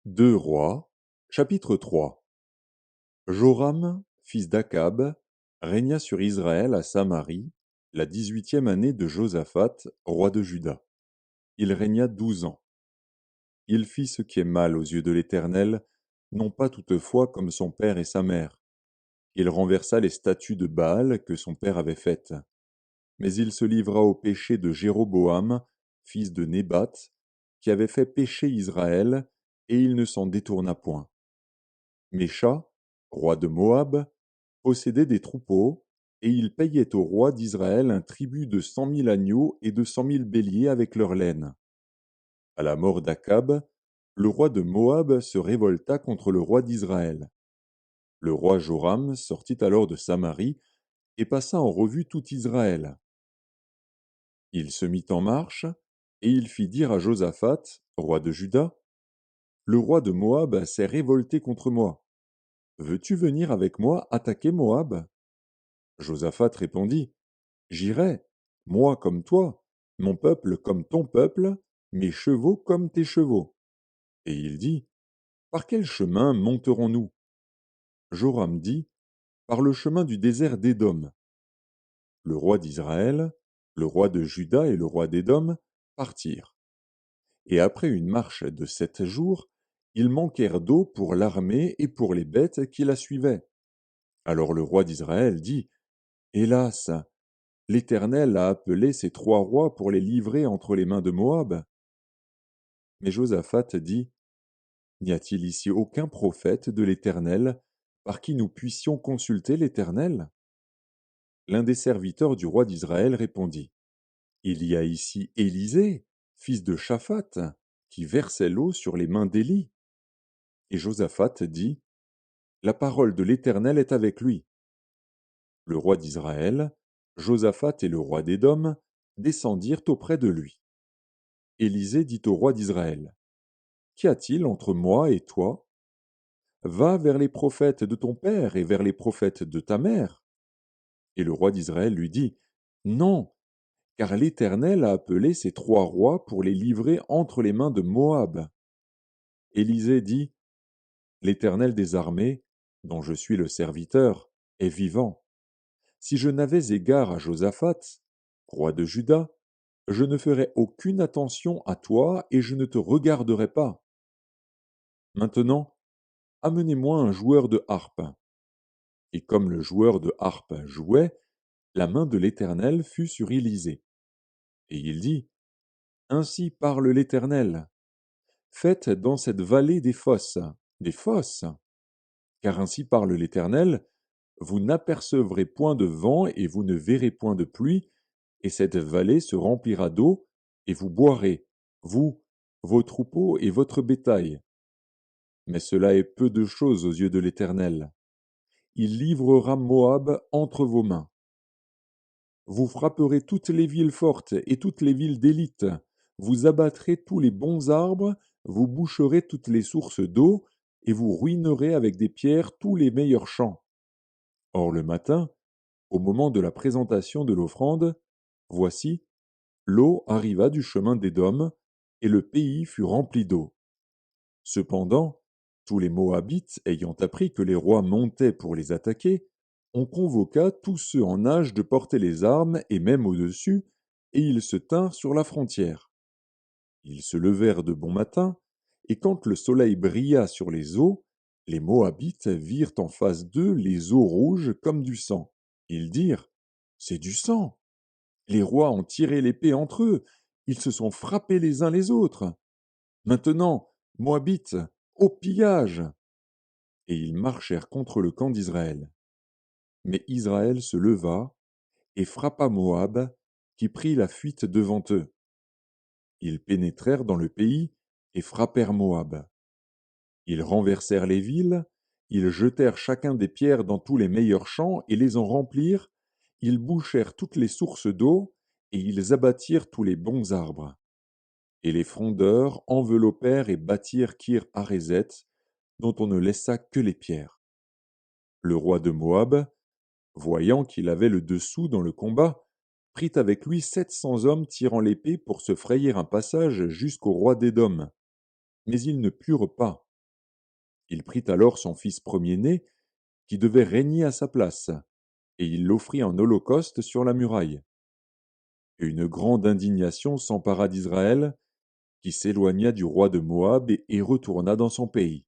Deux Rois, chapitre 3. Joram, fils d'Akab, régna sur Israël à Samarie, la 18e année de Josaphat, roi de Juda. Il régna 12 ans. Il fit ce qui est mal aux yeux de l'Éternel, non pas toutefois comme son père et sa mère. Il renversa les statues de Baal que son père avait faites. Mais il se livra au péché de Jéroboam, fils de Nébat, qui avait fait pécher Israël, et il ne s'en détourna point. Mécha, roi de Moab, possédait des troupeaux, et il payait au roi d'Israël un tribut de 100 000 agneaux et de 100 000 béliers avec leur laine. À la mort d'Akab, le roi de Moab se révolta contre le roi d'Israël. Le roi Joram sortit alors de Samarie et passa en revue tout Israël. Il se mit en marche, et il fit dire à Josaphat, roi de Juda, le roi de Moab s'est révolté contre moi. Veux-tu venir avec moi attaquer Moab? Josaphat répondit, J'irai, moi comme toi, mon peuple comme ton peuple, mes chevaux comme tes chevaux. Et il dit, Par quel chemin monterons-nous? Joram dit, Par le chemin du désert d'Édom. Le roi d'Israël, le roi de Juda et le roi d'Édom partirent. Et après une marche de 7 jours, ils manquèrent d'eau pour l'armée et pour les bêtes qui la suivaient. Alors le roi d'Israël dit, Hélas, l'Éternel a appelé ces 3 rois pour les livrer entre les mains de Moab. Mais Josaphat dit, N'y a-t-il ici aucun prophète de l'Éternel par qui nous puissions consulter l'Éternel? L'un des serviteurs du roi d'Israël répondit, Il y a ici Élisée, fils de Shaphat, qui versait l'eau sur les mains d'Élie. Et Josaphat dit, La parole de l'Éternel est avec lui. Le roi d'Israël, Josaphat et le roi d'Édom descendirent auprès de lui. Élisée dit au roi d'Israël, Qu'y a-t-il entre moi et toi? Va vers les prophètes de ton père et vers les prophètes de ta mère. Et le roi d'Israël lui dit, Non, car l'Éternel a appelé ces 3 rois pour les livrer entre les mains de Moab. Élisée dit, L'Éternel des armées, dont je suis le serviteur, est vivant. Si je n'avais égard à Josaphat, roi de Juda, je ne ferais aucune attention à toi et je ne te regarderais pas. Maintenant, amenez-moi un joueur de harpe. Et comme le joueur de harpe jouait, la main de l'Éternel fut sur Élisée. Et il dit, Ainsi parle l'Éternel. Faites dans cette vallée des fosses, car ainsi parle l'Éternel, vous n'apercevrez point de vent et vous ne verrez point de pluie, et cette vallée se remplira d'eau, et vous boirez, vous, vos troupeaux et votre bétail. Mais cela est peu de chose aux yeux de l'Éternel. Il livrera Moab entre vos mains. Vous frapperez toutes les villes fortes et toutes les villes d'élite. Vous abattrez tous les bons arbres, vous boucherez toutes les sources d'eau, et vous ruinerez avec des pierres tous les meilleurs champs. Or le matin, au moment de la présentation de l'offrande, voici, l'eau arriva du chemin d'Édom, et le pays fut rempli d'eau. Cependant, tous les Moabites ayant appris que les rois montaient pour les attaquer, on convoqua tous ceux en âge de porter les armes et même au-dessus, et ils se tinrent sur la frontière. Ils se levèrent de bon matin, et quand le soleil brilla sur les eaux, les Moabites virent en face d'eux les eaux rouges comme du sang. Ils dirent, C'est du sang. Les rois ont tiré l'épée entre eux, ils se sont frappés les uns les autres. Maintenant, Moabites, au pillage! Et ils marchèrent contre le camp d'Israël. Mais Israël se leva et frappa Moab, qui prit la fuite devant eux. Ils pénétrèrent dans le pays et frappèrent Moab. Ils renversèrent les villes, ils jetèrent chacun des pierres dans tous les meilleurs champs et les en remplirent, ils bouchèrent toutes les sources d'eau, et ils abattirent tous les bons arbres. Et les frondeurs enveloppèrent et bâtirent Kir Hareset, dont on ne laissa que les pierres. Le roi de Moab, voyant qu'il avait le dessous dans le combat, prit avec lui 700 hommes tirant l'épée pour se frayer un passage jusqu'au roi d'Édom. Mais ils ne purent pas. Il prit alors son fils premier-né, qui devait régner à sa place, et il l'offrit en holocauste sur la muraille. Et une grande indignation s'empara d'Israël, qui s'éloigna du roi de Moab et retourna dans son pays.